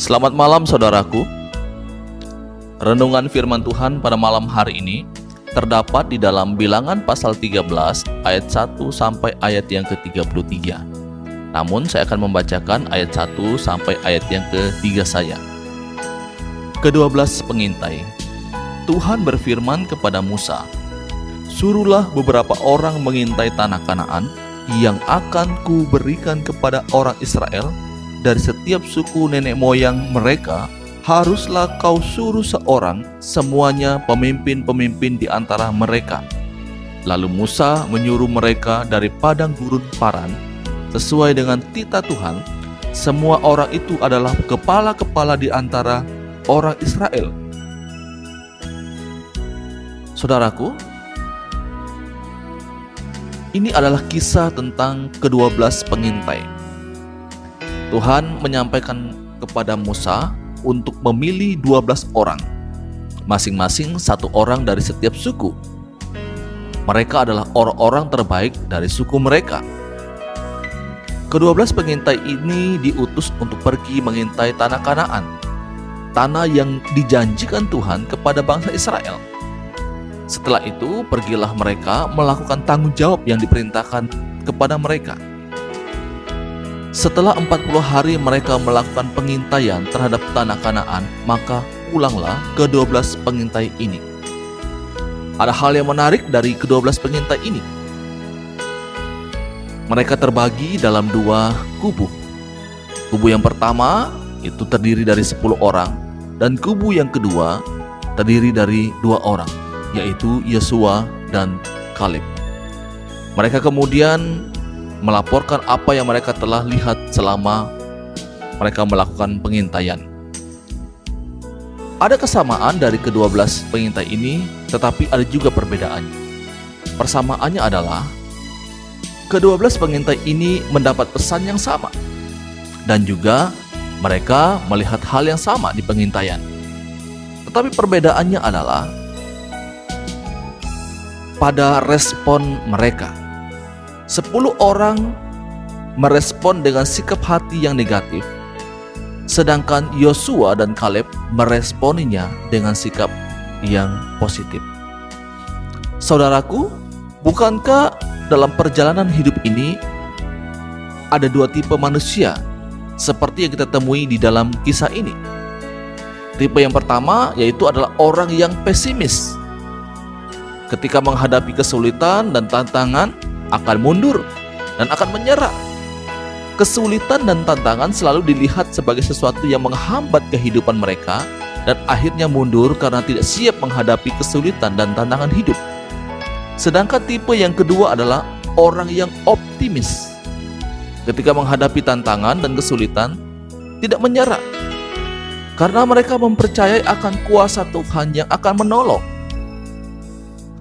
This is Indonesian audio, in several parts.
Selamat malam saudaraku. Renungan firman Tuhan pada malam hari ini terdapat di dalam Bilangan pasal 13 ayat 1 sampai ayat yang ke-33. Namun saya akan membacakan ayat 1 sampai ayat yang ke-3 saja. Ke-12 pengintai. Tuhan berfirman kepada Musa, "Suruhlah beberapa orang mengintai tanah Kanaan yang akan kuberikan kepada orang Israel. Dari setiap suku nenek moyang mereka, haruslah kau suruh seorang, semuanya pemimpin-pemimpin di antara mereka." Lalu Musa menyuruh mereka dari padang gurun Paran, sesuai dengan titah Tuhan. Semua orang itu adalah kepala-kepala di antara orang Israel. Saudaraku, ini adalah kisah tentang ke-12 pengintai. Tuhan menyampaikan kepada Musa untuk memilih 12 orang, masing-masing satu orang dari setiap suku. Mereka adalah orang-orang terbaik dari suku mereka. Ke-12 pengintai ini diutus untuk pergi mengintai tanah Kanaan, tanah yang dijanjikan Tuhan kepada bangsa Israel. Setelah itu, pergilah mereka melakukan tanggung jawab yang diperintahkan kepada mereka. Setelah 40 hari mereka melakukan pengintaian terhadap tanah Kanaan, maka pulanglah ke-12 pengintai ini. Ada hal yang menarik dari ke-12 pengintai ini. Mereka terbagi dalam dua kubu. Kubu yang pertama itu terdiri dari 10 orang, dan kubu yang kedua terdiri dari 2 orang, yaitu Yosua dan Kaleb. Mereka kemudian melaporkan apa yang mereka telah lihat selama mereka melakukan pengintaian. Ada kesamaan dari ke-12 pengintai ini, tetapi ada juga perbedaannya. Persamaannya adalah ke-12 pengintai ini mendapat pesan yang sama, dan juga mereka melihat hal yang sama di pengintaian. Tetapi perbedaannya adalah pada respon mereka. 10 orang merespon dengan sikap hati yang negatif, sedangkan Yosua dan Kaleb meresponinya dengan sikap yang positif. Saudaraku, bukankah dalam perjalanan hidup ini ada 2 tipe manusia seperti yang kita temui di dalam kisah ini? Tipe yang pertama yaitu adalah orang yang pesimis. Ketika menghadapi kesulitan dan tantangan, akan mundur dan akan menyerah. Kesulitan dan tantangan selalu dilihat sebagai sesuatu yang menghambat kehidupan mereka, dan akhirnya mundur karena tidak siap menghadapi kesulitan dan tantangan hidup. Sedangkan tipe yang kedua adalah orang yang optimis. Ketika menghadapi tantangan dan kesulitan, tidak menyerah, karena mereka mempercayai akan kuasa Tuhan yang akan menolong.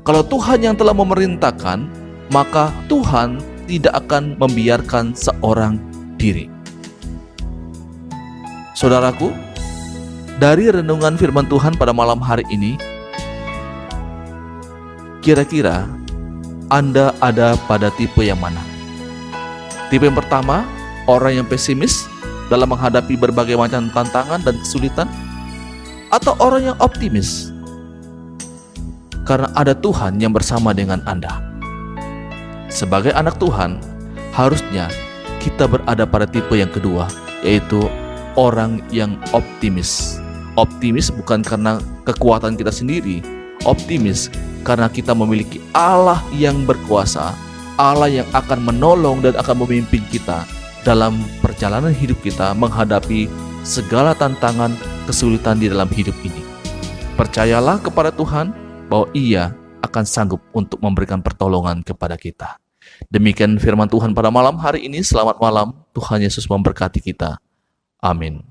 Kalau Tuhan yang telah memerintahkan, maka Tuhan tidak akan membiarkan seorang diri. Saudaraku, dari renungan firman Tuhan pada malam hari ini, kira-kira Anda ada pada tipe yang mana? Tipe yang pertama, orang yang pesimis dalam menghadapi berbagai macam tantangan dan kesulitan, atau orang yang optimis karena ada Tuhan yang bersama dengan Anda? Sebagai anak Tuhan, harusnya kita berada pada tipe yang kedua, yaitu orang yang optimis. Optimis bukan karena kekuatan kita sendiri, optimis karena kita memiliki Allah yang berkuasa, Allah yang akan menolong dan akan memimpin kita dalam perjalanan hidup kita menghadapi segala tantangan, kesulitan di dalam hidup ini. Percayalah kepada Tuhan bahwa Ia akan sanggup untuk memberikan pertolongan kepada kita. Demikian firman Tuhan pada malam hari ini. Selamat malam. Tuhan Yesus memberkati kita. Amin.